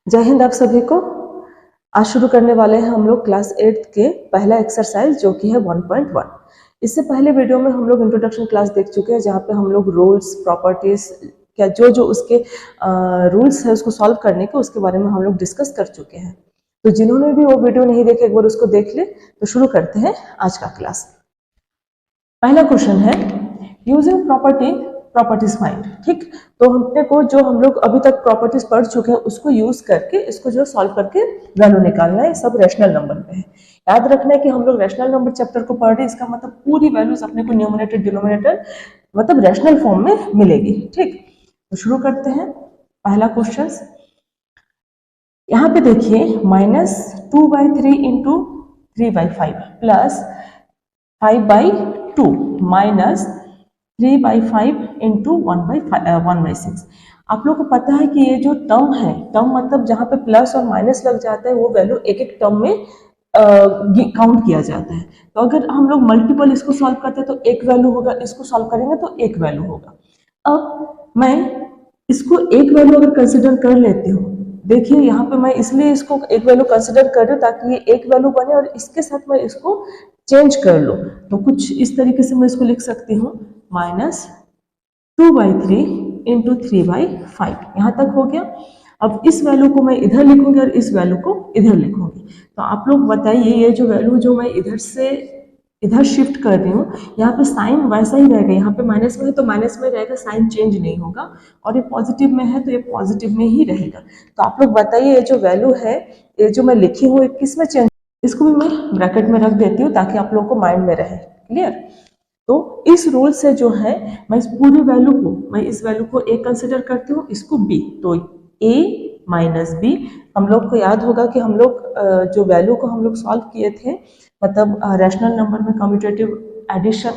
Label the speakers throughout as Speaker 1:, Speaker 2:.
Speaker 1: जय हिंद आप सभी को। आज शुरू करने वाले हैं हम लोग क्लास 8 के पहला एक्सरसाइज जो कि है 1.1। इससे पहले वीडियो में हम लोग इंट्रोडक्शन क्लास देख चुके हैं जहाँ पे हम लोग रूल्स प्रॉपर्टीज क्या जो उसके रूल्स है उसको सॉल्व करने के उसके बारे में हम लोग डिस्कस कर चुके हैं। तो जिन्होंने भी वो वीडियो नहीं देखे एक बार उसको देख ले। तो शुरू करते हैं आज का क्लास। पहला क्वेश्चन है यूजिंग प्रॉपर्टीज फाइंड। ठीक, तो हमने को जो हम लोग अभी तक प्रॉपर्टीज पढ़ चुके हैं उसको यूज करके इसको जो सॉल्व करके वैल्यू निकालना है। सब रैशनल नंबर पे है। याद रखना है कि हम लोग रैशनल नंबर चैप्टर को पढ़ रहे हैं, इसका मतलब पूरी वैल्यूज अपने को न्यूमरेटर डिनोमिनेटर मतलब रैशनल फॉर्म में मिलेगी। ठीक, तो शुरू करते हैं पहला क्वेश्चन। यहाँ पे देखिए -2/3 इंटू 3/5 प्लस 5/2 माइनस 3/5 इंटू 1/6। आप लोग को पता है कि ये जो टर्म है, टर्म मतलब जहाँ पे प्लस और माइनस लग जाता है वो वैल्यू एक एक टर्म में काउंट किया जाता है। तो अगर हम लोग मल्टीपल इसको सॉल्व करते हैं तो एक वैल्यू होगा, इसको सॉल्व करेंगे तो एक वैल्यू होगा। अब मैं इसको एक वैल्यू अगर कंसिडर कर लेती हूँ, देखिए यहाँ पे मैं इसलिए इसको एक वैल्यू कंसिडर कर रही हूँ ताकि ये एक वैल्यू बने और इसके साथ मैं इसको चेंज कर लो। तो कुछ इस तरीके से मैं इसको लिख सकती हूँ -2/3 इंटू 3/5। यहाँ तक हो गया। अब इस वैल्यू को मैं इधर लिखूंगी और इस वैल्यू को इधर लिखूंगी। तो आप लोग बताइए ये जो वैल्यू जो मैं इधर से इधर शिफ्ट कर रही हूँ, यहाँ पे साइन वैसा ही रहेगा। यहाँ पे माइनस में है तो माइनस में रहेगा, साइन चेंज नहीं होगा। और ये पॉजिटिव में है तो ये पॉजिटिव में ही रहेगा। तो आप लोग बताइए ये जो वैल्यू है, ये जो मैं लिखी हूँ किस में चेंज। इसको भी मैं ब्रैकेट में रख देती हूँ ताकि आप लोगों को माइंड में रहे। क्लियर। तो इस रूल से जो है मैं इस पूरी वैल्यू को, मैं इस वैल्यू को ए कंसिडर करती हूँ, इसको बी। तो ए माइनस बी। हम लोग को याद होगा कि हम लोग जो वैल्यू को हम लोग सॉल्व किए थे, मतलब रैशनल नंबर में commutative addition,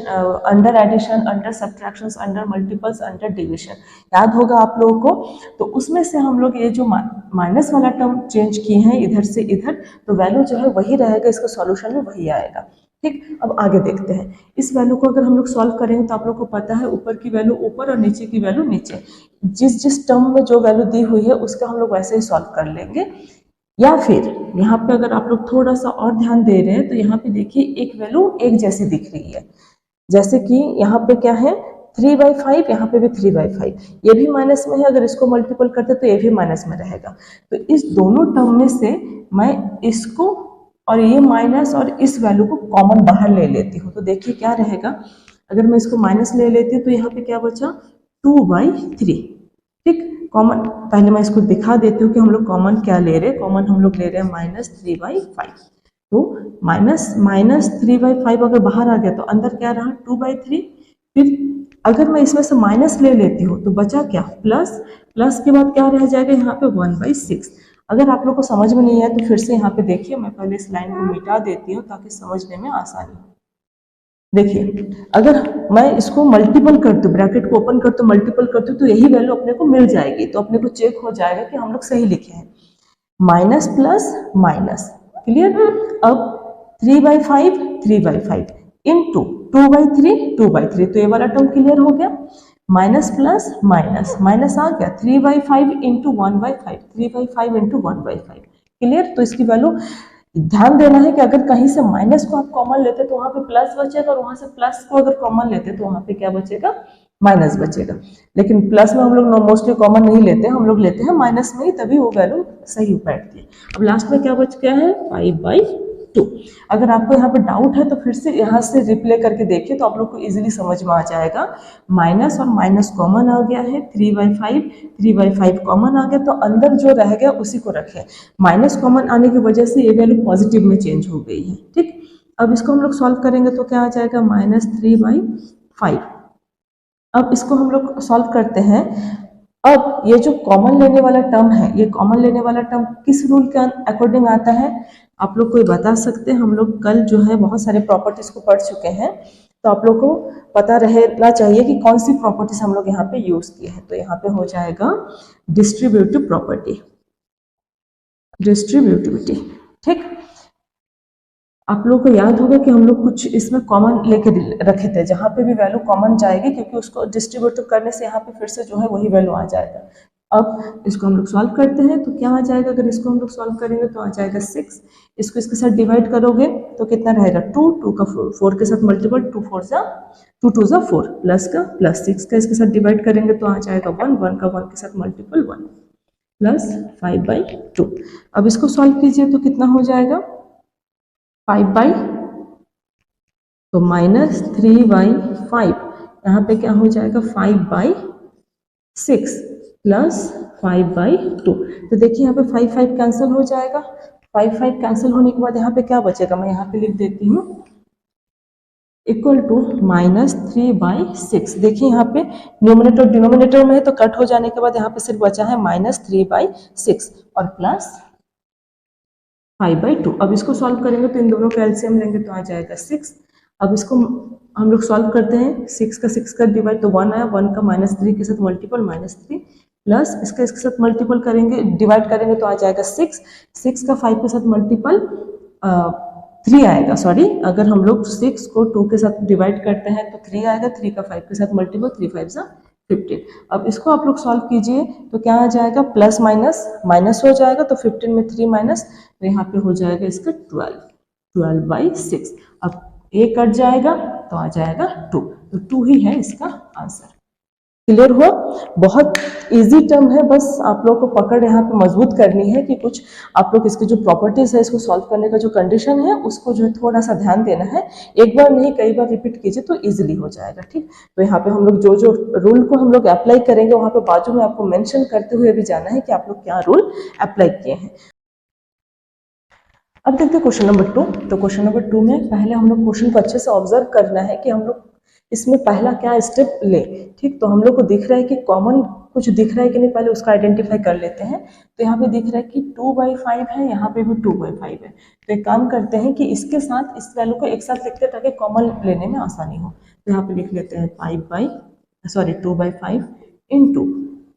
Speaker 1: under addition, under subtractions, under multiples, under division, याद होगा आप लोगों को। तो उसमें से हम लोग ये जो माइनस वाला टर्म चेंज किए हैं इधर से इधर, तो वैल्यू जो है वही रहेगा, इसका सॉल्यूशन में वही आएगा। ठीक, अब आगे देखते हैं। इस वैल्यू को अगर हम लोग सॉल्व करेंगे तो आप लोग को पता है ऊपर की वैल्यू ऊपर और नीचे की वैल्यू नीचे। जिस जिस टर्म में जो वैल्यू दी हुई है उसका हम लोग वैसे ही सॉल्व कर लेंगे। या फिर यहाँ पे अगर आप लोग थोड़ा सा और ध्यान दे रहे हैं तो यहाँ पे देखिए एक वैल्यू एक जैसी दिख रही है। जैसे कि यहाँ पे क्या है 3/5, यहाँ पे भी 3/5, ये भी माइनस में है। अगर इसको मल्टीपल करते तो ये भी माइनस में रहेगा। तो इस दोनों टर्म में से मैं इसको और ये माइनस और इस वैल्यू को कॉमन बाहर ले लेती हूँ। तो देखिए क्या रहेगा, अगर मैं इसको माइनस ले लेती हूँ तो यहाँ पे क्या बचा 2/3। ठीक, कॉमन पहले मैं इसको दिखा देती हूँ कि हम लोग कॉमन क्या ले रहे हैं। कॉमन हम लोग ले रहे हैं -3/5। तो -3/5 अगर बाहर आ गया तो अंदर क्या रहा 2/3। फिर अगर मैं इसमें से माइनस ले लेती हूँ तो बचा क्या प्लस। प्लस के बाद क्या रह जाएगा यहाँ पे 1/6। अगर आप लोग को समझ में नहीं आया तो फिर से यहाँ पे देखिए, मैं पहले इस लाइन को मिटा देती हूँ ताकि समझने में आसानी हो। देखिए अगर मैं इसको मल्टीपल करती हूँ, ब्रैकेट को ओपन करती हूँ, मल्टीपल करती हूँ तो यही वैल्यू अपने को मिल जाएगी। तो अपने को चेक हो जाएगा कि हम लोग सही लिखे हैं। Minus plus minus. क्लियर। अब 3/5 3/5 इंटू 2/3 2/3, तो ये वाला टर्म क्लियर हो गया। माइनस प्लस माइनस, माइनस आ गया 3/5 इंटू 1/5, 3/5 इंटू 1/5। क्लियर। तो इसकी वैल्यू ध्यान देना है कि अगर कहीं से माइनस को आप कॉमन लेते तो वहां पे प्लस बचेगा और वहां से प्लस को अगर कॉमन लेते तो वहां पे क्या बचेगा माइनस बचेगा। लेकिन प्लस में हम लोग मोस्टली कॉमन नहीं लेते, हम लोग लेते हैं माइनस में ही, तभी वो वैल्यू सही बैठती है। अब लास्ट में क्या बच गया है 5/2। अगर आपको यहाँ पे डाउट है तो फिर से यहाँ से रिप्ले करके देखिए तो आप लोग को इजीली समझ में आ जाएगा। माइनस और माइनस कॉमन आ गया है, 3/5 3/5 कॉमन आ गया, तो अंदर जो रह गया उसी को रखें। माइनस कॉमन आने की वजह से ये वैल्यू पॉजिटिव में चेंज हो गई है। ठीक, अब इसको हम लोग सॉल्व करेंगे तो क्या आ जाएगा -3/5। अब इसको हम लोग सॉल्व करते हैं। अब ये जो कॉमन लेने वाला टर्म है, ये कॉमन लेने वाला टर्म किस रूल के अकॉर्डिंग आता है आप लोग कोई बता सकते हैं? हम लोग कल जो है बहुत सारे प्रॉपर्टीज को पढ़ चुके हैं, तो आप लोग को पता रहना चाहिए कि कौन सी प्रॉपर्टीज हम लोग यहाँ पे यूज किए हैं। तो यहाँ पे हो जाएगा डिस्ट्रीब्यूटिव प्रॉपर्टी, डिस्ट्रीब्यूटिविटी। ठीक, आप लोगों को याद होगा कि हम लोग कुछ इसमें कॉमन लेके रखे थे, जहां पे भी वैल्यू कॉमन जाएगी क्योंकि उसको डिस्ट्रीब्यूटिव करने से यहाँ पे फिर से जो है वही वैल्यू आ जाएगा। अब इसको हम लोग सॉल्व करते हैं तो क्या आ जाएगा, अगर इसको हम लोग सॉल्व करेंगे तो आ जाएगा 6, इसको इसके साथ डिवाइड करोगे तो कितना रहेगा 2, 2 का 4 के साथ मल्टीपल, 2 2 जा 4 प्लस का प्लस 6 का इसके साथ डिवाइड करेंगे तो आ जाएगा 1, 1 का 1 के साथ मल्टीपल 1 प्लस 5/2। अब इसको सॉल्व कीजिए तो कितना हो जाएगा 5/, तो -3/5, यहाँ पे क्या हो जाएगा 5/6 प्लस 5/2। तो देखिए यहाँ पे 5 5 कैंसिल हो जाएगा, 5 5 कैंसिल होने के बाद यहाँ पे क्या बचेगा, मैं यहाँ पे लिख देती हूँ इक्वल टू -3/6। देखिए यहाँ पे न्यूमरेटर डिनोमिनेटर में है तो कट हो जाने के बाद यहाँ पे सिर्फ बचा है -3/6 और प्लस 5/2। अब इसको सॉल्व करेंगे तो इन दोनों का एलसीएम लेंगे तो आ जाएगा 6। अब इसको हम लोग सॉल्व करते हैं, 6 का डिवाइड तो 1 आया, 1 का -3 के साथ मल्टीपल -3 प्लस इसका इसके साथ मल्टीपल करेंगे, डिवाइड करेंगे तो आ जाएगा 6, 6 का 5 के साथ मल्टीपल 3 आएगा, सॉरी अगर हम लोग 6 को 2 के साथ डिवाइड करते हैं तो 3 आएगा, 3 का 5 के साथ मल्टीपल, 3 5 जा 15। अब इसको आप लोग सॉल्व कीजिए तो क्या आ जाएगा, प्लस माइनस माइनस हो जाएगा तो 15 में 3 माइनस, तो यहाँ पे हो जाएगा इसका 12/6। अब ए कट जाएगा तो आ जाएगा 2, तो 2 ही है इसका आंसर। क्लियर हुआ? बहुत इजी टर्म है, बस आप लोग को पकड़ यहाँ पे मजबूत करनी है कि कुछ आप लोग इसकी जो प्रॉपर्टीज है, इसको सॉल्व करने का जो कंडीशन है उसको जो है थोड़ा सा ध्यान देना है, एक बार नहीं कई बार रिपीट कीजिए तो इजीली हो जाएगा। ठीक, तो यहाँ पे हम लोग जो जो रूल को हम लोग अप्लाई करेंगे वहाँ पे बाजू में आपको मेंशन करते हुए भी जाना है कि आप लोग क्या रूल अप्लाई किए हैं। अब देखते हैं क्वेश्चन नंबर 2। तो क्वेश्चन नंबर 2 में पहले हम लोग क्वेश्चन को अच्छे से ऑब्जर्व करना है कि हम लोग इसमें पहला क्या स्टेप ले। ठीक, तो हम लोग को दिख रहा है कि कॉमन कुछ दिख रहा है कि नहीं, पहले उसका आइडेंटिफाई कर लेते हैं। तो यहाँ पे दिख रहा है कि 2/5 है, यहाँ पे भी 2/5 है। तो एक काम करते हैं कि इसके साथ इस वैल्यू को एक साथ लिखते हैं ताकि कॉमन लेने में आसानी हो। तो यहाँ पे लिख लेते हैं 2/5 इंटू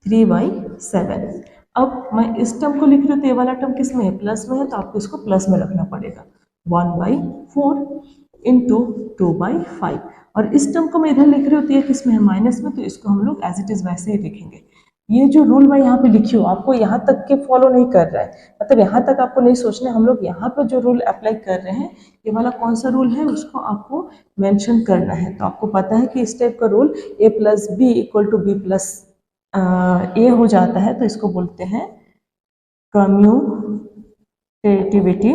Speaker 1: 3/7। अब मैं इस टर्म को लिख रही हूँ तो ये वाला टर्म किस में है, प्लस में है, तो आपको इसको प्लस में रखना पड़ेगा। 1/4 इंटू 2/5, और इस टर्म को मैं इधर लिख रही हूँ तो ये किस में है, माइनस में, तो इसको हम लोग एज इट इज वैसे ही लिखेंगे। ये जो रूल मैं यहाँ पे लिखी हूँ आपको यहाँ तक के फॉलो नहीं कर रहा है, मतलब यहाँ तक आपको नहीं सोचना है। हम लोग यहाँ पे जो रूल अप्लाई कर रहे हैं ये वाला कौन सा रूल है उसको आपको मेंशन करना है। तो आपको पता है कि इस टाइप का rule a + b = b + a हो जाता है, तो इसको बोलते हैं कम्यूटेटिविटी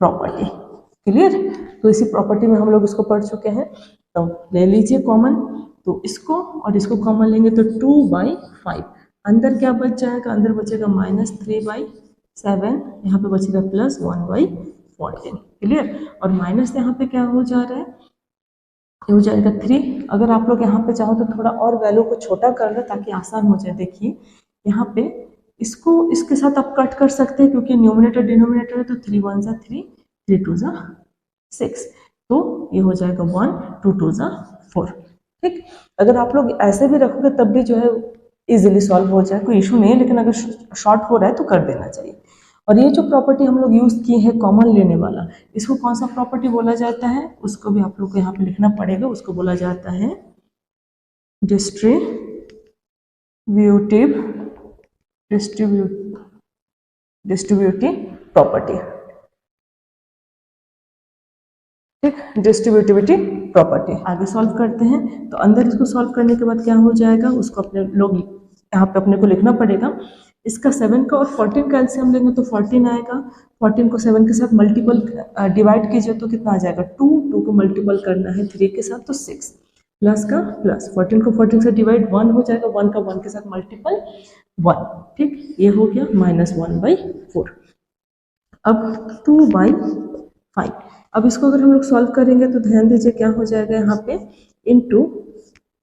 Speaker 1: प्रॉपर्टी। क्लियर? तो इसी प्रॉपर्टी में हम लोग इसको पढ़ चुके हैं। तो ले लीजिए कॉमन, तो इसको और इसको कॉमन लेंगे तो 2/5, अंदर क्या बच जाएगा, अंदर बचेगा -3/7, यहाँ पे बचेगा प्लस 1/14। क्लियर? और माइनस यहाँ पे क्या हो जा रहा है, ये हो जाएगा 3। अगर आप लोग यहाँ पे चाहो तो थोड़ा और वैल्यू को छोटा कर लो ताकि आसान हो जाए। देखिए यहाँ पे इसको इसके साथ आप कट कर सकते हैं क्योंकि न्यूमरेटर डिनोमिनेटर है, तो 3 1 जा 3, 3 2 जा 6, तो ये हो जाएगा 1 2 2 जा 4। ठीक, अगर आप लोग ऐसे भी रखोगे तब भी जो है इजीली सॉल्व हो जाए, कोई इशू नहीं है, लेकिन अगर शॉर्ट हो रहा है तो कर देना चाहिए। और ये जो प्रॉपर्टी हम लोग यूज किए हैं कॉमन लेने वाला, इसको कौन सा प्रॉपर्टी बोला जाता है, उसको भी आप लोग को यहाँ पे लिखना पड़ेगा। उसको बोला जाता है डिस्ट्रीब्यूटिव प्रॉपर्टी। ठीक, डिस्ट्रीब्यूटिविटी प्रॉपर्टी। आगे सॉल्व करते हैं, तो अंदर इसको सॉल्व करने के बाद क्या हो जाएगा, उसको अपने लोग यहाँ पे अपने को लिखना पड़ेगा। इसका 7 का और 14 का एलसीएम लेंगे तो 14 आएगा। 14 को 7 के साथ मल्टीपल डिवाइड कीजिए तो कितना आ जाएगा, 2 2 को मल्टीपल करना है 3 के साथ तो 6 प्लस का प्लस, 14 को 14 से डिवाइड 1 हो जाएगा, 1 का 1 के साथ मल्टीपल 1। ठीक, ये हो गया -1/4। अब 2/5, अब इसको अगर हम लोग सॉल्व करेंगे तो ध्यान दीजिए क्या हो जाएगा, यहाँ पे इंटू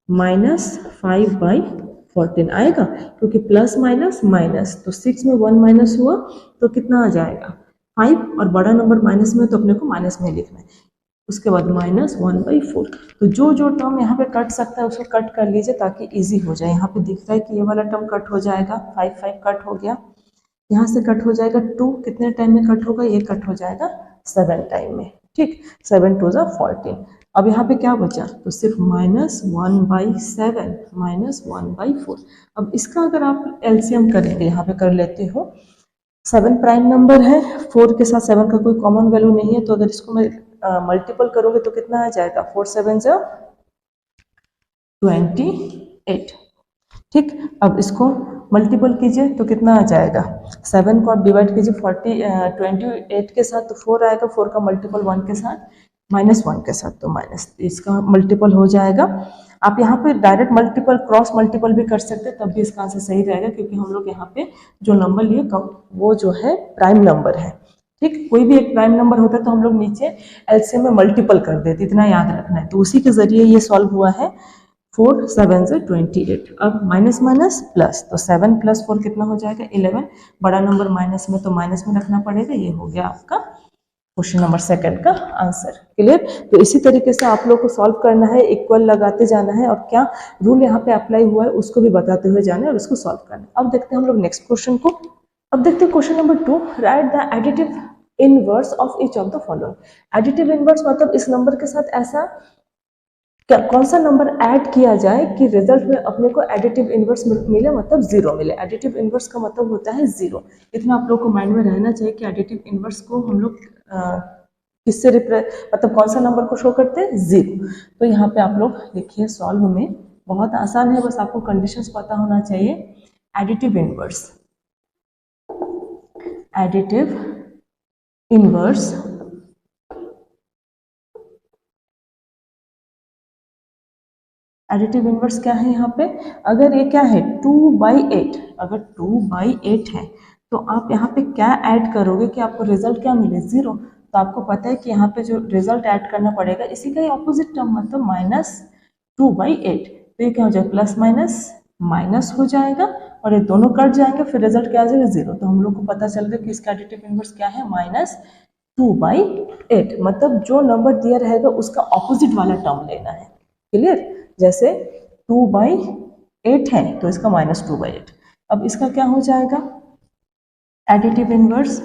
Speaker 1: -5/14 आएगा, क्योंकि प्लस माइनस माइनस, तो 6 में 1 माइनस हुआ तो कितना आ जाएगा 5, और बड़ा नंबर माइनस में तो अपने को माइनस में लिखना है। उसके बाद -1/4, तो जो जो टर्म यहाँ पे कट सकता है उसको कट कर लीजिए ताकि इजी हो जाए। यहाँ पे दिख रहा है कि ये वाला टर्म कट हो जाएगा, 5 5 कट हो गया, यहाँ से कट हो जाएगा 2, कितने टाइम में कट होगा, ये कट हो जाएगा 7 टाइम में। ठीक, 7 2 जा 14, अब यहाँ पे क्या बचा, तो सिर्फ -1/7 -1/4। अब इसका अगर आप एलसीएम करेंगे, यहाँ पे कर लेते हो, 7 प्राइम नंबर है, 4 के साथ 7 का कोई कॉमन वैल्यू नहीं है, तो अगर इसको मैं मल्टीपल करोगे तो कितना आ जाएगा, 4 7 जो 28। ठीक, अब इसको मल्टीपल कीजिए तो कितना आ जाएगा, 7 को आप डिवाइड कीजिए 28 के साथ तो 4 आएगा, 4 का मल्टीपल 1 के साथ, -1 के साथ तो माइनस, इसका मल्टीपल हो जाएगा। आप यहाँ पे डायरेक्ट मल्टीपल क्रॉस मल्टीपल भी कर सकते हैं, तब भी इसका आंसर सही रहेगा, क्योंकि हम लोग यहाँ पे जो नंबर लिए वो जो है प्राइम नंबर है। ठीक, कोई भी एक प्राइम नंबर होता है तो हम लोग नीचे एलसीएम में मल्टीपल कर देते, इतना याद रखना है। तो उसी के जरिए ये सॉल्व हुआ है। 4 7 से 28। अब माइनस माइनस प्लस, तो 7 + 4 कितना हो जाएगा, 11। बड़ा नंबर माइनस में तो माइनस में रखना पड़ेगा। ये हो गया आपका क्वेश्चन नंबर 2 का आंसर। क्लियर। तो इसी तरीके से आप लोग को सॉल्व करना है, इक्वल लगाते जाना है और क्या रूल यहाँ पे अप्लाई हुआ है उसको भी बताते हुए जाना है और उसको सॉल्व करना है। अब देखते हैं हम लोग नेक्स्ट क्वेश्चन को। अब देखते हैं question number 2, right the additive inverse of each of the following. Additive inverse मतलब इस नंबर के साथ ऐसा क्या कौन सा नंबर ऐड किया जाए कि रिजल्ट में अपने को एडिटिव इनवर्स मिले, मतलब 0 मिले। एडिटिव इनवर्स का मतलब होता है 0। इतना आप लोग को माइंड में रहना चाहिए कि एडिटिव इनवर्स को हम लोग किससे मतलब कौन सा नंबर को शो करते हैं, 0। तो यहाँ पे आप लोग देखिए सॉल्व में बहुत आसान है, बस आपको कंडीशंस पता होना चाहिए। Additive inverse, additive inverse additive inverse क्या है यहाँ पे, अगर ये क्या है 2/8, अगर 2/8 है तो आप यहाँ पे क्या ऐड करोगे कि आपको रिजल्ट क्या मिले, 0। तो आपको पता है कि यहाँ पे जो रिजल्ट ऐड करना पड़ेगा इसी का ही ऑपोजिट टर्म, मतलब -2/8। तो ये क्या हो जाएगा, प्लस माइनस माइनस हो जाएगा और ये दोनों कट जाएंगे, फिर रिजल्ट क्या आ जाएगा, 0। तो हम लोग को पता चल गया कि इसका एडिटिव इनवर्स क्या है, -2/8। मतलब जो नंबर दिया रहेगा उसका ऑपोजिट वाला टर्म लेना है। क्लियर। जैसे 2/8 है तो इसका -2/8। अब इसका क्या हो जाएगा, एडिटिव इनवर्स,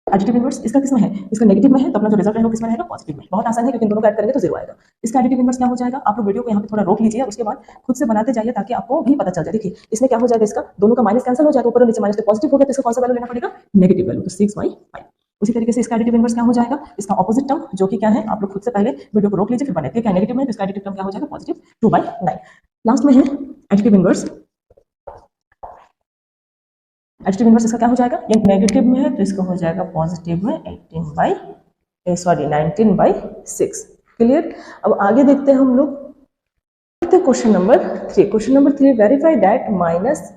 Speaker 1: एडिटिव इनवर्स इसका किसमें है, इसका नेगेटिव में है, तो अपना जो रिजल्ट रहेगा किसमें रहेगा, पॉजिटिव में। बहुत आसान है क्योंकि इन दोनों को ऐड करेंगे तो 0 आएगा। इसका एडिटिव इनवर्स क्या हो जाएगा, आप लोग वीडियो को यहाँ पे थोड़ा रोक लीजिए और उसके बाद खुद से बनाते जाइए ताकि आपको भी पता चल जाए। देखिए इसमें क्या हो जाएगा, इसका दोनों का माइनस कैंसिल हो जाएगा, ऊपर और नीचे माइनस, तो पॉजिटिव हो गया तो इसका कौन सा वैल्यू लेना पड़ेगा, नेगेटिव वैल्यू, तो 6/5। उसी तरीके से इसका एडिटिव इनवर्स क्या हो जाएगा, इसका ऑपोजिट टर्म जो कि क्या है, आप लोग खुद से पहले वीडियो को रोक लीजिए फिर बनाइए। क्या नेगेटिव में तो इसका एडिटिव टर्म क्या हो जाएगा, पॉजिटिव 2/9। लास्ट में है एडिटिव इनवर्स, एडिटिव इनवर्स इसका क्या हो जाएगा, ये नेगेटिव में है तो इसका हो जाएगा पॉजिटिव में 19/6। क्लियर। अब आगे देखते हैं हम लोग, question number 3। Question number 3, verify that minus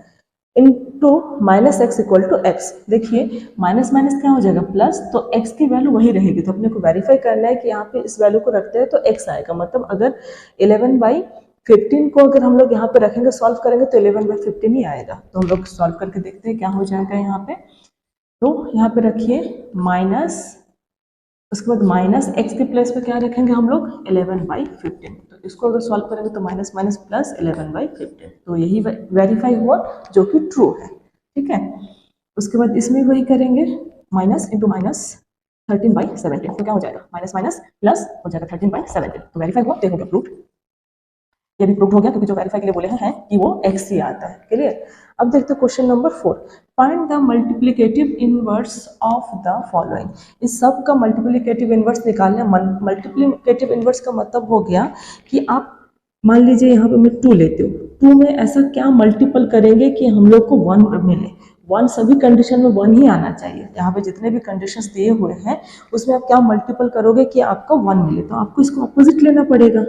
Speaker 1: into -x equal to x। देखिए माइनस माइनस क्या हो जाएगा, प्लस, तो x की वैल्यू वही रहेगी। तो अपने को वेरीफाई करना है कि यहाँ पे इस वैल्यू को रखते हैं तो x आएगा, मतलब अगर 11/15 को अगर हम लोग यहाँ पे रखेंगे, सॉल्व करेंगे तो 11/15 ही आएगा। तो हम लोग सॉल्व करके देखते हैं क्या हो जाएगा यहाँ पे। तो यहाँ पे रखिए माइनस, उसके बाद -x के प्लेस पे क्या रखेंगे हम लोग, 11/15। तो इसको अगर सॉल्व करेंगे तो माइनस माइनस प्लस 11/15, तो यही वेरीफाई हुआ जो कि ट्रू है। ठीक है। उसके बाद इसमें वही करेंगे, माइनस इंटू माइनस 13/17, तो क्या हो जाएगा, माइनस माइनस प्लस हो जाएगा 13/17। तो वेरीफाई हुआ, देखो प्रूफ, ये भी प्रूव हो गया क्योंकि जो वेरीफाई के लिए बोले हैं कि वो x ही आता है। क्लियर। अब देखते हैं question number 4, find the multiplicative inverse of the following. इस सब का मल्टीप्लिकेटिव इनवर्स निकालना। मल्टीप्लिकेटिव इनवर्स का मतलब हो गया कि आप मान लीजिए यहाँ पे मैं 2 लेती हूँ, 2 में ऐसा क्या मल्टीपल करेंगे कि हम लोग को 1 मिले। 1 सभी कंडीशन में 1 ही आना चाहिए। यहाँ पे जितने भी कंडीशंस दिए हुए हैं उसमें आप क्या मल्टीपल करोगे कि आपका 1 मिले, तो आपको इसको अपोजिट लेना पड़ेगा।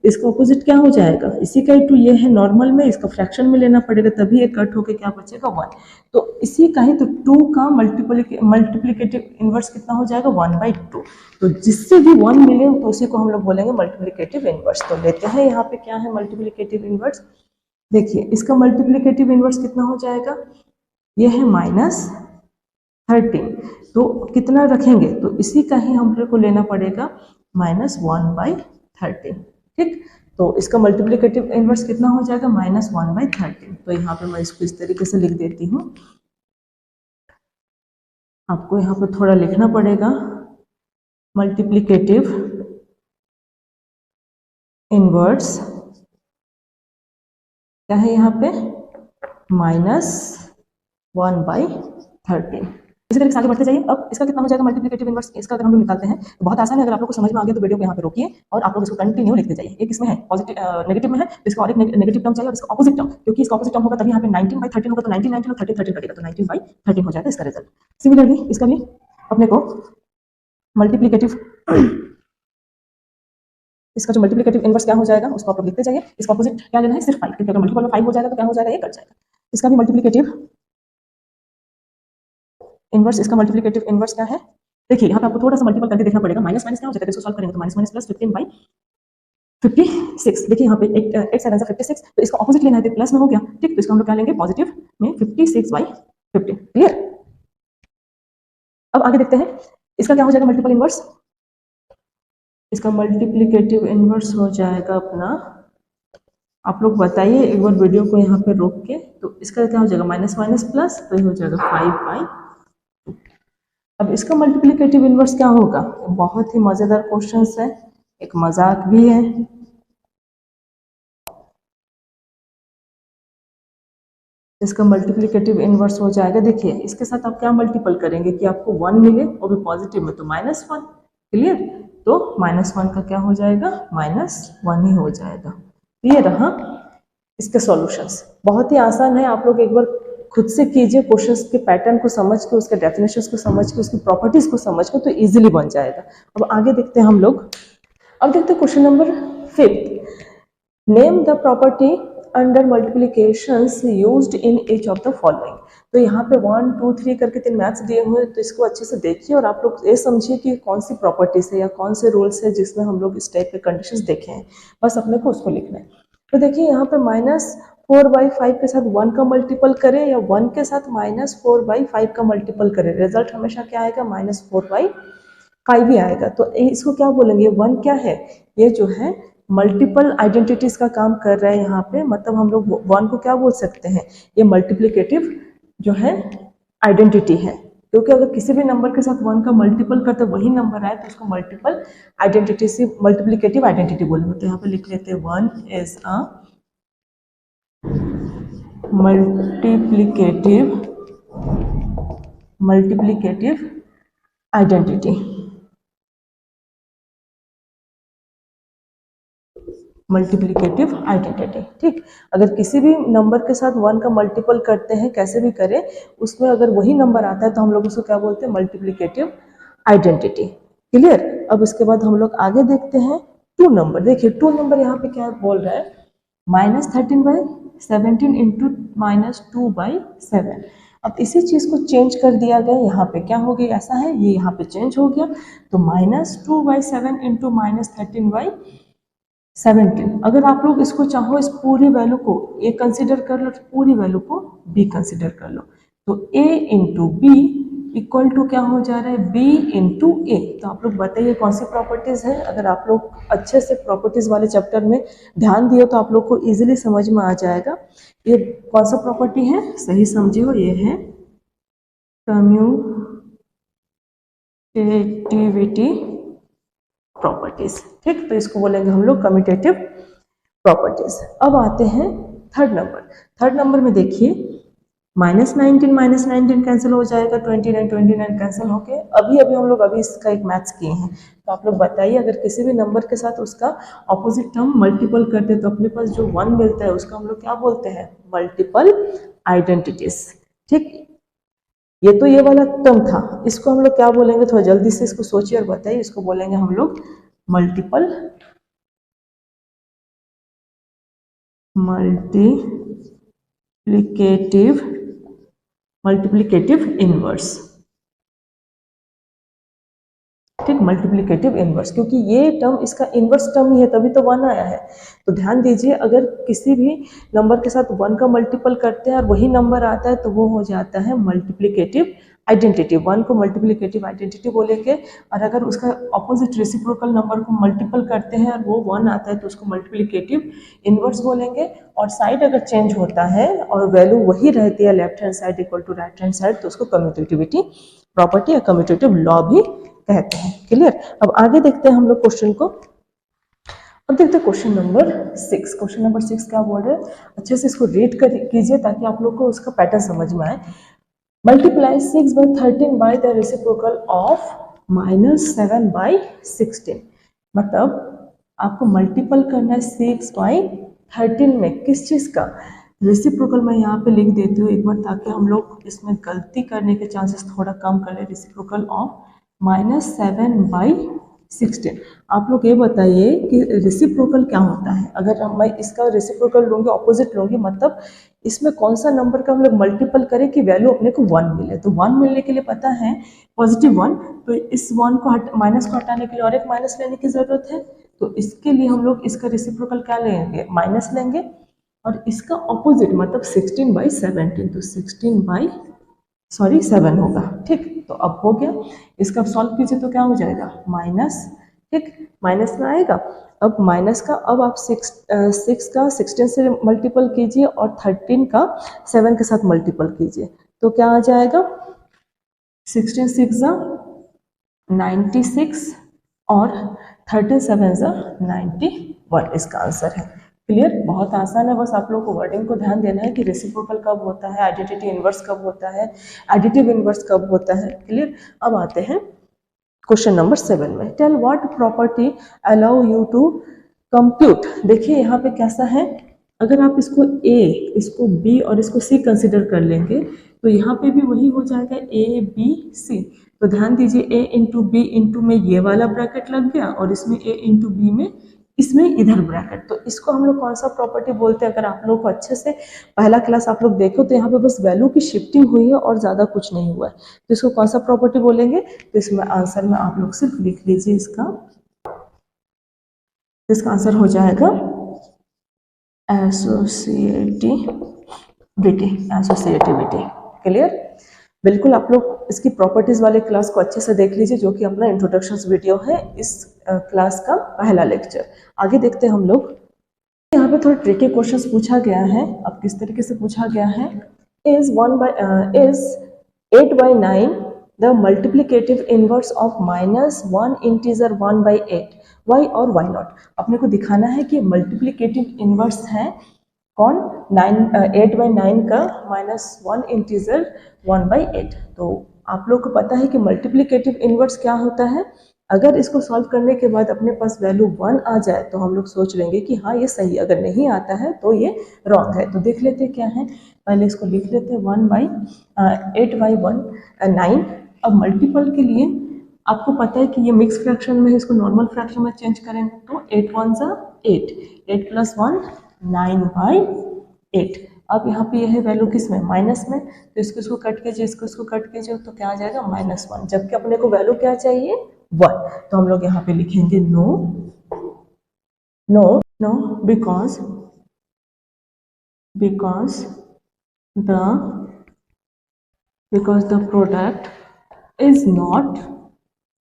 Speaker 1: इसका अपोजिट क्या हो जाएगा, इसी का ही 2 ये है नॉर्मल में, इसका फ्रैक्शन में लेना पड़ेगा, तभी ये कट होके क्या बचेगा, 1। तो इसी का ही, तो 2 का मल्टीप्लिकेटिव इनवर्स कितना हो जाएगा, 1/2। तो जिससे भी 1 मिले तो उसी को हम लोग बोलेंगे मल्टीप्लिकेटिव इनवर्स। तो लेते हैं यहाँ पे क्या है मल्टीप्लिकेटिव इनवर्स। देखिए इसका मल्टीप्लिकेटिव इनवर्स कितना हो जाएगा, ये है -13। तो कितना रखेंगे, तो इसी का ही हम लोग को लेना पड़ेगा -1/13। ठीक। तो इसका मल्टीप्लिकेटिव इनवर्स कितना हो जाएगा, -1/13। तो यहाँ पे मैं इसको इस तरीके से लिख देती हूँ, आपको यहाँ पे थोड़ा लिखना पड़ेगा। मल्टीप्लिकेटिव इनवर्स क्या है यहाँ पे -1/13। इसी तरीके से आगे बढ़ते जाइए। अब इसका कितना हो जाएगा मल्टीप्लिकेटिव इनवर्स, इसका अगर हम लोग निकालते हैं तो बहुत आसान है। अगर आप लोग को समझ में आ गया तो वीडियो को यहाँ पे रोकिए और आप लोग इसको कंटिन्यू लिखते जाइए। एक इसमें है पॉजिटिव नेगेटिव में है तो इसका और एक नेगेटिव टर्म चाहिए और इसका ऑपोजिट टर्म, क्योंकि इसका ऑपोजिट टर्म होगा तभी यहाँ पे 19/13 होगा, तो 19 19 और 13 13 कटेगा तो 19/13 हो जाएगा इसका रिजल्ट। सिमिलरली इसका भी अपने को मल्टीप्लिकेटिव इसका जो मल्टीप्लिकेटिव इनवर्स क्या हो जाएगा उसको आप लोग लिखते जाइए। इसका ऑपोजिट क्या लेना है, सिर्फ 5, क्योंकि अगर मल्टीपल में 5 हो जाएगा तो क्या हो जाएगा, ये कट जाएगा। इसका भी मल्टीप्लिकेटिव इनवर्स, इसका मल्टीप्लिकेटिव इनवर्स क्या है, देखिए यहाँ पे आपको थोड़ा सा मल्टीपल करके देखना पड़ेगा। माइनस माइनस क्या हो जाएगा, इसको सॉल्व करेंगे तो माइनस माइनस प्लस 15/56। देखिए यहाँ पे 8 7 56, तो इसका ऑपोजिट लेना है तो प्लस में हो गया, ठीक। तो इसको हम लोग क्या लेंगे, पॉजिटिव में 56/15। क्लियर। अब आगे देखते हैं इसका क्या हो जाएगा मल्टीपल इनवर्स। इसका मल्टीप्लिकेटिव इनवर्स हो जाएगा अपना, आप लोग बताइए एक बार वीडियो को यहाँ पे रोक के, तो इसका क्या हो जाएगा माइनस माइनस प्लस, तो ये हो जाएगा 5/2। अब इसका मल्टीप्लिकेटिव इनवर्स क्या होगा, बहुत ही मजेदार क्वेश्चन है, एक मजाक भी है। इसका मल्टीप्लिकेटिव इनवर्स हो जाएगा, देखिए इसके साथ आप क्या मल्टीपल करेंगे कि आपको 1 मिले और भी पॉजिटिव में, तो -1। क्लियर। तो -1 का क्या हो जाएगा, -1 ही हो जाएगा। तो ये रहा इसके सॉल्यूशंस। बहुत ही आसान है, आप लोग एक बार खुद से कीजिए, क्वेश्चंस के पैटर्न को समझ के, उसके डेफिनेशंस को समझ के, उसकी प्रॉपर्टीज को समझ के, तो इजीली बन जाएगा। अब आगे देखते हैं हम लोग। अब देखते हैं question number 5। Name the property under multiplications used in each of the following. तो यहाँ पे 1 2 3 करके 3 मैथ्स दिए हुए हैं, तो इसको अच्छे से देखिए और आप लोग ये समझिए कि कौन सी प्रॉपर्टीज है या कौन से रूल्स है जिसमें हम लोग इस टाइप के कंडीशंस देखे हैं, बस अपने को उसको लिखना है। तो देखिए यहाँ पे -4/5 के साथ 1 का मल्टीपल करें या 1 के साथ -4/5 का मल्टीपल करें, रिजल्ट हमेशा क्या आएगा, -4/5 ही आएगा। तो इसको क्या बोलेंगे, 1 क्या है, ये जो है मल्टीपल आइडेंटिटीज का काम कर रहा है यहाँ पे, मतलब हम लोग 1 को क्या बोल सकते हैं, ये मल्टीप्लिकेटिव जो है आइडेंटिटी है, क्योंकि अगर किसी भी नंबर के साथ 1 का मल्टीपल करते वही नंबर आए तो उसको मल्टीपल आइडेंटिटी से मल्टीप्लिकेटिव आइडेंटिटी बोलेंगे। तो यहाँ पे लिख लेते हैं 1 is a multiplicative identity. Multiplicative identity, ठीक। अगर किसी भी नंबर के साथ 1 का मल्टीपल करते हैं, कैसे भी करें, उसमें अगर वही नंबर आता है तो हम लोग उसको क्या बोलते हैं, मल्टीप्लिकेटिव आइडेंटिटी। क्लियर। अब इसके बाद हम लोग आगे देखते हैं 2 नंबर। देखिए 2 नंबर यहाँ पे क्या बोल रहा है, -13/17 इंटू -2/7। अब इसी चीज को चेंज कर दिया गया, यहाँ पे क्या हो गया, ऐसा है, ये यहाँ पे चेंज हो गया, तो -2/7 इंटू -13/17। अगर आप लोग इसको चाहो इस पूरी वैल्यू को ए कंसिडर कर लो, पूरी वैल्यू को बी कंसिडर कर लो, तो ए इंटू बी इक्वल टू क्या हो जा रहा है, बी इंटू ए। तो आप लोग बताइए कौन सी प्रॉपर्टीज है। अगर आप लोग अच्छे से प्रॉपर्टीज वाले चैप्टर में ध्यान दिए तो आप लोग को इजीली समझ में आ जाएगा ये कौन सा प्रॉपर्टी है, सही समझिए, ये है कम्यूटेटिविटी प्रॉपर्टीज, ठीक। तो इसको बोलेंगे हम लोग कम्यूटेटिव प्रॉपर्टीज। अब आते हैं थर्ड नंबर। थर्ड नंबर में देखिए -19 कैंसिल हो जाएगा, 29 कैंसिल होके अभी हम लोग इसका एक मैथ्स किए हैं। तो आप लोग बताइए अगर किसी भी नंबर के साथ उसका ऑपोजिट टर्म मल्टीपल करते तो अपने पास जो 1 मिलता है उसका हम लोग क्या बोलते हैं, मल्टीपल आइडेंटिटीज, ठीक। ये तो ये वाला टर्म था, इसको हम लोग क्या बोलेंगे, थोड़ा जल्दी से इसको सोचिए और बताइए। इसको बोलेंगे हम लोग मल्टीप्लिकेटिव इनवर्स, ठीक। मल्टीप्लिकेटिव इनवर्स, क्योंकि ये टर्म इसका इनवर्स टर्म ही है, तभी तो 1 आया है। तो ध्यान दीजिए अगर किसी भी नंबर के साथ 1 का मल्टीपल करते हैं और वही नंबर आता है तो वो हो जाता है मल्टीप्लिकेटिव आइडेंटिटी। 1 को मल्टीप्लिकेटिव आइडेंटिटी बोलेंगे, और अगर उसका ऑपोजिट रेसिप्रोकल नंबर को मल्टीपल करते हैं और वो 1 आता है तो उसको मल्टीप्लिकेटिव इनवर्स बोलेंगे। और साइड अगर चेंज होता है और वैल्यू वही रहती है, left hand side equal to right hand side, तो उसको कम्यूटेटिविटी प्रॉपर्टी या कम्यूटेटिव लॉ भी कहते हैं। क्लियर। अब आगे देखते हैं हम लोग क्वेश्चन को। अब देखते हैं क्वेश्चन नंबर 6। क्वेश्चन नंबर 6 क्या बोल रहे हैं, अच्छे से इसको रीड कीजिए ताकि आप लोग को उसका पैटर्न समझ में आए। Multiply 6/13 by the reciprocal of -7/16। मतलब आपको मल्टीपल करना है 6/13 में, किस चीज का, रेसिप्रोकल। मैं यहाँ पे लिख देती हूँ एक बार ताकि हम लोग इसमें गलती करने के चांसेस थोड़ा कम कर ले। Reciprocal of -7/16। आप लोग ये बताइए कि रेसिप्रोकल क्या होता है। अगर मैं इसका रेसिप्रोकल लूंगी, ऑपोजिट लूंगी, मतलब इसमें कौन सा नंबर का हम लोग मल्टीपल करें कि वैल्यू अपने को 1 मिले। तो 1 मिलने के लिए पता है +1, तो इस 1 को माइनस को हटाने के लिए और एक माइनस लेने की जरूरत है। तो इसके लिए हम लोग इसका रेसिप्रोकल क्या लेंगे, माइनस लेंगे। और इसका ऑपोजिट मतलब 16/17, तो 7 होगा। ठीक, तो अब हो गया। इसका सॉल्व कीजिए तो क्या हो जाएगा, माइनस। ठीक, माइनस में आएगा। अब माइनस का, अब आप 6 का 16 से मल्टीपल कीजिए और 13 का 7 के साथ मल्टीपल कीजिए, तो क्या आ जाएगा, 16 6 96 और 13 7 91। इसका आंसर है। क्लियर, बहुत आसान है, बस आप लोग को वर्डिंग को ध्यान देना है कि रेसिप्रोकल कब होता है, आइडेंटिटी इनवर्स कब होता है, एडिटिव इनवर्स कब होता है। क्लियर। अब आते हैं क्वेश्चन नंबर 7 में। Tell what property allow you to compute. देखिए यहाँ पे कैसा है, अगर आप इसको A, इसको B और इसको C कंसिडर कर लेंगे तो यहाँ पे भी वही हो जाएगा ABC। तो ध्यान दीजिए A इंटू बी इंटू में ये वाला ब्रैकेट लग गया और इसमें A इंटू बी में इसमें इधर ब्रैकेट। तो इसको हम लोग कौन सा प्रॉपर्टी बोलते हैं। अगर आप लोग को अच्छे से पहला क्लास आप लोग देखो तो यहाँ पे बस वैल्यू की शिफ्टिंग हुई है और ज़्यादा कुछ नहीं हुआ है। तो इसको कौन सा प्रॉपर्टी बोलेंगे, तो इसमें आंसर में आप लोग सिर्फ लिख लीजिए इसका आंसर हो जाएगा एसोसिएटिविटी। क्लियर। बिल्कुल, आप लोग इसकी प्रॉपर्टीज वाले क्लास को अच्छे से देख लीजिए, जो कि अपना इंट्रोडक्शन वीडियो है इस क्लास का पहला लेक्चर। आगे देखते हैं हम लोग। यहाँ पे थोड़ा ट्रिकी क्वेश्चंस पूछा गया है। अब किस तरीके से पूछा गया है, is 8/9 the multiplicative inverse of -1 integer 1/8, why और वाई नॉट। अपने को दिखाना है कि मल्टीप्लिकेटिव इनवर्स है कौन, 8/9 का -1 इंटीजर 1/8। तो आप लोग को पता है कि मल्टीप्लिकेटिव इनवर्स क्या होता है। अगर इसको सॉल्व करने के बाद अपने पास वैल्यू 1 आ जाए तो हम लोग सोच लेंगे कि हाँ ये सही है, अगर नहीं आता है तो ये रॉन्ग है। तो देख लेते हैं क्या है, पहले इसको लिख लेते हैं 8/9। अब मल्टीपल के लिए आपको पता है कि ये मिक्स फ्रैक्शन में है, इसको नॉर्मल फ्रैक्शन में चेंज करेंगे तो 8 1 8, 8 + 1 9/8। अब यहाँ पे यह है वैल्यू किस में, माइनस में, तो इसको कट कीजिए, इसको कट कीजिए, तो क्या आ जाएगा -1, जबकि अपने को वैल्यू क्या चाहिए 1। तो हम लोग यहाँ पे लिखेंगे no because the product is not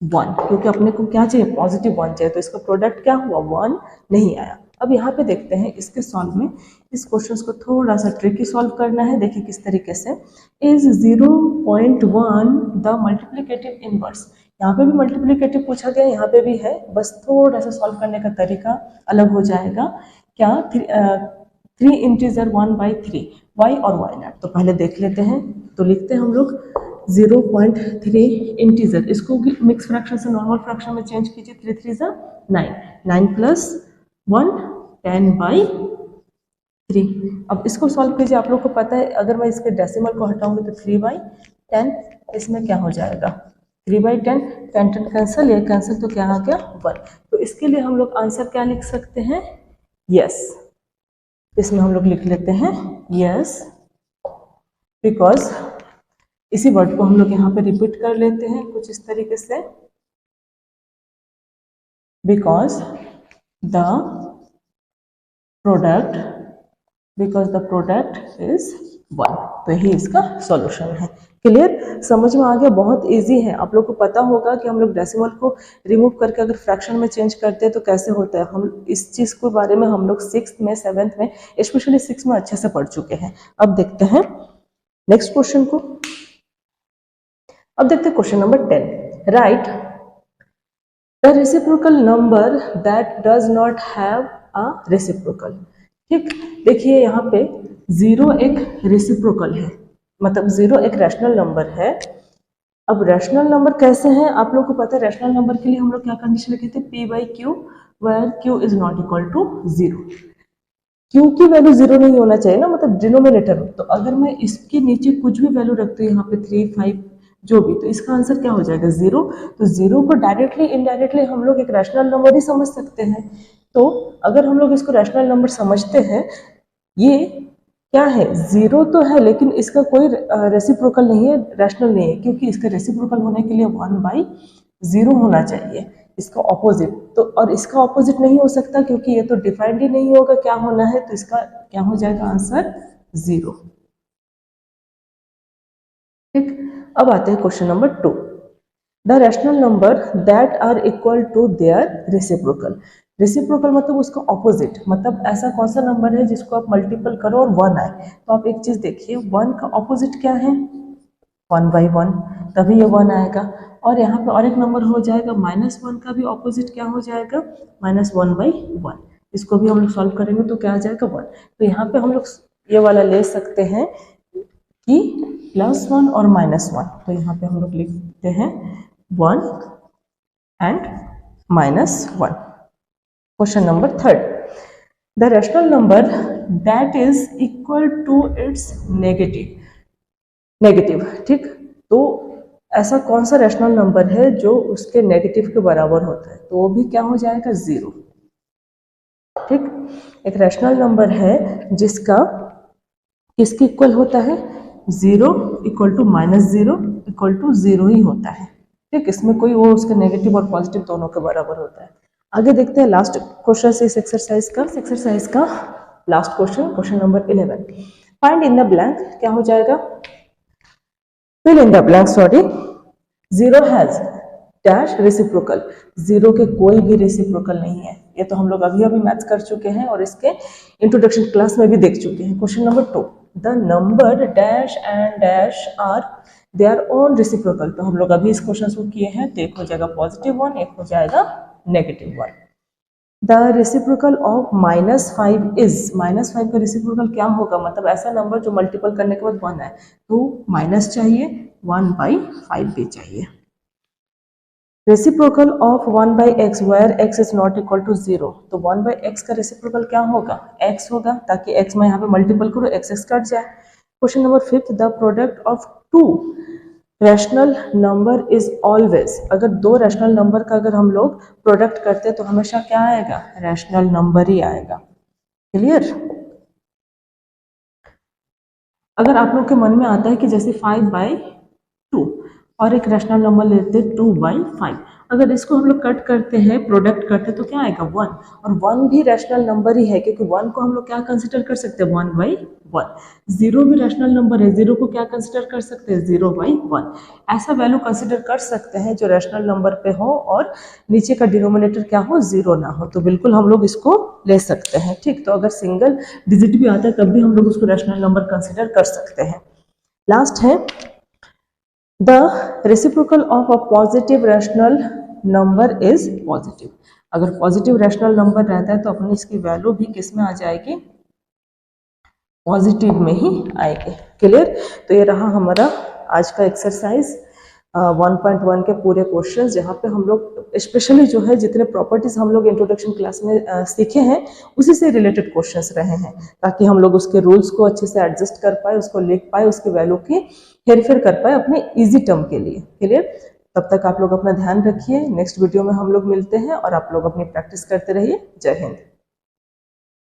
Speaker 1: 1, क्योंकि अपने को क्या चाहिए, +1 चाहिए। तो इसका प्रोडक्ट क्या हुआ, 1 नहीं आया। अब यहाँ पे देखते हैं इसके सॉल्व में, इस क्वेश्चन को थोड़ा सा ट्रिकी सॉल्व करना है। देखिए किस तरीके से, इज 0.1 द मल्टीप्लिकेटिव इनवर्स। यहाँ पे भी मल्टीप्लिकेटिव पूछा गया, यहाँ पे भी है, बस थोड़ा सा सॉल्व करने का तरीका अलग हो जाएगा। क्या 3 इंटीजर 1/3, वाई और वाई नॉट। तो पहले देख लेते हैं, तो लिखते हैं हम लोग 0.3 इंटीजर, इसको मिक्स फ्रैक्शन से नॉर्मल फ्रैक्शन में चेंज कीजिए। 3 3 9, 9 + 1 10/3। अब इसको सॉल्व कीजिए। आप लोग को पता है अगर मैं इसके डेसिमल को हटाऊंगी तो 3/10, इसमें क्या हो जाएगा 3/10, 10 10 कैंसिल, ये कैंसिल, तो क्या आ गया 1। तो इसके लिए हम लोग आंसर क्या लिख सकते हैं, यस। इसमें हम लोग लिख लेते हैं यस, बिकॉज इसी वर्ड को हम लोग यहाँ पे रिपीट कर लेते हैं कुछ इस तरीके से, बिकॉज द प्रोडक्ट इज 1। तो यही इसका सॉल्यूशन है। क्लियर, समझ में आ गया, बहुत इजी है। आप लोग को पता होगा कि हम लोग डेसिमल को रिमूव करके अगर फ्रैक्शन में चेंज करते हैं तो कैसे होता है। हम इस चीज़ के बारे में हम लोग 6th में 7th में स्पेशली 6 में अच्छे से पढ़ चुके हैं। अब देखते हैं नेक्स्ट क्वेश्चन को। अब देखते हैं question number 10। Right the reciprocal number that does not have a reciprocal. ठीक, देखिए यहाँ पे 0 एक रेसिप्रोकल है, मतलब 0 एक रैशनल नंबर है। अब रैशनल नंबर कैसे हैं, आप लोगों को पता है रैशनल नंबर के लिए हम लोग क्या कंडीशन लिखे थे, p by Q, where q is not equal to 0। q की वैल्यू 0 नहीं होना चाहिए ना, मतलब डिनोमिनेटर। तो अगर मैं इसके नीचे कुछ भी वैल्यू रखती हूँ, यहाँ पे 3, 5 जो भी, तो इसका आंसर क्या हो जाएगा 0। तो 0 को डायरेक्टली इनडायरेक्टली हम लोग एक रैशनल नंबर ही समझ सकते हैं। तो अगर हम लोग इसको रैशनल नंबर समझते हैं, ये क्या है, 0 तो है लेकिन इसका कोई रेसिप्रोकल नहीं है, रैशनल नहीं है, क्योंकि इसका रेसिप्रोकल होने के लिए 1/0 होना चाहिए, इसका ऑपोजिट। तो और इसका ऑपोजिट नहीं हो सकता क्योंकि ये तो डिफाइंड ही नहीं होगा क्या होना है, तो इसका क्या हो जाएगा आंसर 0। ठीक, अब आते हैं question number 2। The rational number that are equal to their reciprocal. Reciprocal मतलब उसका ऑपोजिट, मतलब ऐसा कौन सा नंबर है जिसको आप मल्टीपल करो और 1 आए। तो आप एक चीज देखिए, 1 का ऑपोजिट क्या है, 1/1, तभी ये 1 आएगा। और यहाँ पे और एक नंबर हो जाएगा -1 का भी ऑपोजिट क्या हो जाएगा, -1/1। इसको भी हम लोग सॉल्व करेंगे तो क्या आ जाएगा 1। तो यहाँ पे हम लोग ये वाला ले सकते हैं कि +1 और -1। तो यहाँ पे हम लोग लिखते हैं 1 and -1। Question number 3, the rational number that is equal to its negative. ठीक, तो ऐसा कौन सा रैशनल नंबर है जो उसके नेगेटिव के बराबर होता है, तो वो भी क्या हो जाएगा 0। ठीक, एक रैशनल नंबर है जिसका किसके इक्वल होता है, 0 इक्वल टू -0 इक्वल टू 0 ही होता है। ठीक, इसमें कोई वो उसके नेगेटिव और पॉजिटिव दोनों के बराबर होता है। आगे देखते हैं लास्ट क्वेश्चन से इस एक्सरसाइज का last question, question number 11। Find in the blank, क्या हो जाएगा, fill in the blank, sorry, 0 has dash reciprocal. 0 के कोई भी रेसिप्रोकल नहीं है, ये तो हम लोग अभी अभी मैथ्स कर चुके हैं और इसके इंट्रोडक्शन क्लास में भी देख चुके हैं। Question number 2, the number dash and dash are their own reciprocal. तो हम लोग अभी इस क्वेश्चन को किए हैं, तो एक हो जाएगा +1, एक हो जाएगा -1। द रेसिप्रोकल ऑफ -5 इज, -5 का रेसिप्रोकल क्या होगा, मतलब ऐसा नंबर जो मल्टीपल करने के बाद 1 है, तो माइनस चाहिए, 1/5 भी चाहिए। Reciprocal of 1/x where x is not equal to 0। तो 1/x का रेसिप्रोकल क्या होगा, x होगा, ताकि x मैं यहाँ पे मल्टीपल करूँ, x कट जाए। Question number 5, the product of 2 rational number is always. अगर 2 रैशनल नंबर का अगर हम लोग प्रोडक्ट करते हैं तो हमेशा क्या आएगा, रैशनल नंबर ही आएगा। क्लियर। अगर आप लोग के मन में आता है कि जैसे 5/2 और एक रैशनल नंबर लेते हैं 2/5, अगर इसको हम लोग कट करते हैं, प्रोडक्ट करते हैं, तो क्या आएगा 1। और 1 भी रैशनल नंबर ही है, क्योंकि 1 को हम लोग क्या कंसिडर कर सकते हैं, 1/1। 0 भी रैशनल नंबर है, 0 को क्या कंसिडर कर सकते हैं, 0/1। ऐसा वैल्यू कंसिडर कर सकते हैं जो रैशनल नंबर पे हो और नीचे का डिनोमिनेटर क्या हो, 0 ना हो, तो बिल्कुल हम लोग इसको ले सकते हैं। ठीक, तो अगर सिंगल डिजिट भी आता है तब भी हम लोग उसको रैशनल नंबर कंसिडर कर सकते हैं। लास्ट है, the reciprocal of a positive rational number is positive. अगर पॉजिटिव रैशनल नंबर रहता है तो अपनी इसकी वैल्यू भी किस में आ जाएगी, पॉजिटिव में ही आएगी। क्लियर। तो ये रहा हमारा आज का एक्सरसाइज 1.1 के पूरे क्वेश्चंस, जहाँ पे हम लोग स्पेशली जो है जितने प्रॉपर्टीज हम लोग इंट्रोडक्शन क्लास में सीखे हैं उसी से रिलेटेड क्वेश्चंस रहे हैं, ताकि हम लोग उसके रूल्स को अच्छे से एडजस्ट कर पाए, उसको लिख पाए, उसकी वैल्यू की हेरफेर कर पाए अपने इजी टर्म के लिए। क्लियर। तब तक आप लोग अपना ध्यान रखिए, नेक्स्ट वीडियो में हम लोग मिलते हैं और आप लोग अपनी प्रैक्टिस करते रहिए। जय हिंद।